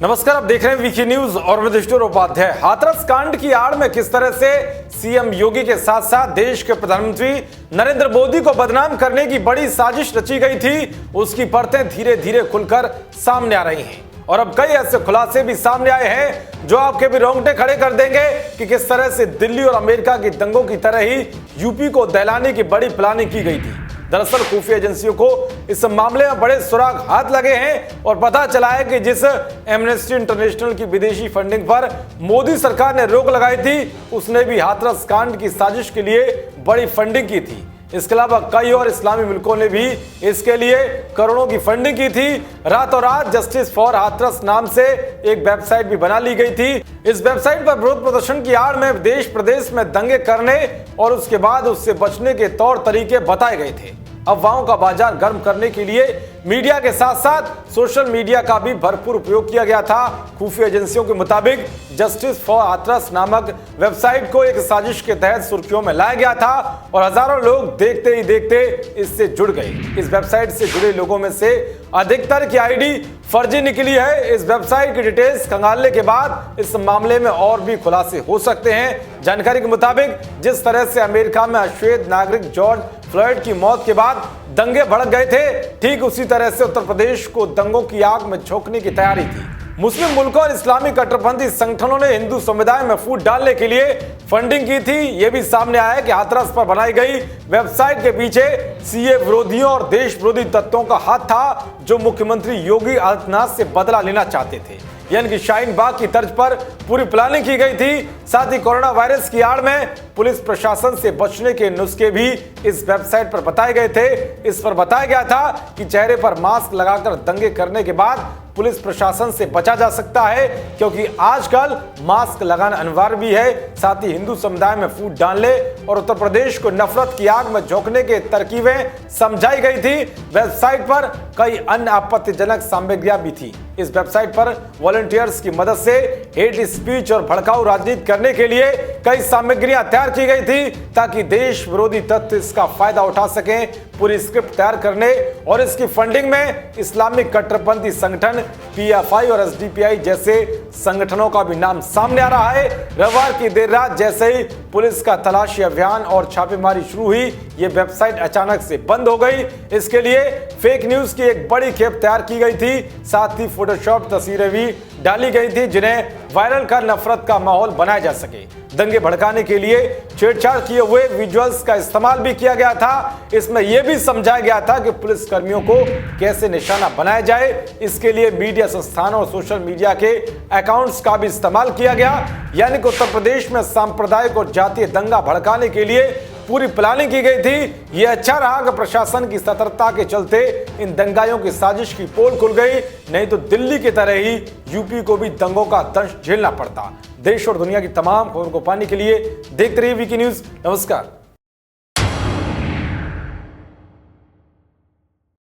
नमस्कार, आप देख रहे हैं वीकी न्यूज और मैं विष्णु उपाध्याय। हाथरस कांड की आड़ में किस तरह से सीएम योगी के साथ साथ देश के प्रधानमंत्री नरेंद्र मोदी को बदनाम करने की बड़ी साजिश रची गई थी, उसकी परतें धीरे धीरे खुलकर सामने आ रही हैं। और अब कई ऐसे खुलासे भी सामने आए हैं जो आपके भी रोंगटे खड़े कर देंगे कि किस तरह से दिल्ली और अमेरिका की दंगों की तरह ही यूपी को दहलाने की बड़ी प्लानिंग की गई थी। दरअसल खुफिया एजेंसियों को इस मामले में बड़े सुराग हाथ लगे हैं और पता चला है कि जिस एमनेस्टी इंटरनेशनल की विदेशी फंडिंग पर मोदी सरकार ने रोक लगाई थी, उसने भी हाथरस कांड की साजिश के लिए बड़ी फंडिंग की थी। इसके अलावा कई और इस्लामी मुल्कों ने भी इसके लिए करोड़ों की फंडिंग की थी। रातों रात जस्टिस फॉर हाथरस नाम से एक वेबसाइट भी बना ली गई थी। इस वेबसाइट पर विरोध प्रदर्शन की आड़ में देश प्रदेश में दंगे करने और उसके बाद उससे बचने के तौर तरीके बताए गए थे। अफवाहों का बाजार गर्म करने के लिए मीडिया के साथ साथ सोशल मीडिया का भी भरपूर उपयोग किया गया था। खुफिया एजेंसियों के मुताबिक जस्टिस फॉर हाथरस नामक वेबसाइट को एक साजिश के तहत सुर्खियों में लाया गया था और हजारों लोग देखते ही देखते इससे जुड़ गए। इस वेबसाइट से जुड़े लोगों में से अधिकतर की आईडी फर्जी निकली है। इस वेबसाइट की डिटेल्स खंगालने के बाद इस मामले में और भी खुलासे हो सकते हैं। जानकारी के मुताबिक जिस तरह से अमेरिका में अश्वेत नागरिक जॉर्ज फ्लॉयड की मौत के बाद दंगे भड़क गए थे, ठीक उसी तरह से उत्तर प्रदेश को दंगों की आग में झोंकने की तैयारी थी। मुस्लिम मुल्कों और इस्लामी कट्टरपंथी संगठनों ने हिंदू समुदाय में फूट डालने के लिए फंडिंग की थी। यह भी सामने आया कि हाथरस पर बनाई गई वेबसाइट के पीछे सीए विरोधियों और देश विरोधी तत्वों का हाथ था, जो मुख्यमंत्री योगी आदित्यनाथ से बदला लेना चाहते थे। यानी कि शाहीन बाग की तर्ज पर पूरी प्लानिंग की गई थी। साथ ही कोरोना वायरस की आड़ में पुलिस प्रशासन से बचने के नुस्खे भी इस वेबसाइट पर बताए गए थे। इस पर बताया गया था कि चेहरे पर मास्क लगाकर दंगे करने के बाद पुलिस प्रशासन से बचा जा सकता है, क्योंकि आजकल मास्क लगाना अनिवार्य भी है। साथ ही हिंदू समुदाय में फूट डालने और उत्तर प्रदेश को नफरत की आग में झोंकने के तरकीबें समझाई गई थी। वेबसाइट पर कई अन्य आपत्तिजनक सामग्रियां भी थी। इस वेबसाइट पर वॉलंटियर्स की मदद से हेट स्पीच और भड़काऊ राजनीति करने के लिए कई सामग्रियां तैयार की गई थी, ताकि देश विरोधी तत्व इसका फायदा उठा सकें। पूरी स्क्रिप्ट तैयार करने और इसकी फंडिंग में इस्लामिक कट्टरपंथी संगठन पीएफआई और एसडीपीआई जैसे संगठनों का भी नाम सामने आ रहा है। रविवार की देर रात जैसे ही पुलिस का तलाशी अभियान और छापेमारी शुरू हुई, ये वेबसाइट अचानक से बंद हो गई। इसके लिए फेक न्यूज की एक बड़ी खेप तैयार की गई थी। साथ ही फोटोशॉप तस्वीरें भी डाली गई थी, जिन्हें वायरल कर नफरत का माहौल बनाया जा सके। दंगे भड़काने के लिए छेड़छाड़ किए हुए विजुअल्स का इस्तेमाल भी किया गया था। इसमें यह भी समझाया गया था कि पुलिस कर्मियों को कैसे निशाना बनाया जाए। इसके लिए मीडिया संस्थानों और सोशल मीडिया के अकाउंट्स का भी इस्तेमाल किया गया। यानी कि उत्तर प्रदेश में सांप्रदायिक और जातीय दंगा भड़काने के लिए पूरी प्लानिंग की गई थी। यह अच्छा रहा कि प्रशासन की सतर्कता के चलते इन दंगाइयों की साजिश की पोल खुल गई, नहीं तो दिल्ली की तरह ही यूपी को भी दंगों का दंश झेलना पड़ता। देश और दुनिया की तमाम खबरों को पाने के लिए देखते रहिए वीकी न्यूज। नमस्कार।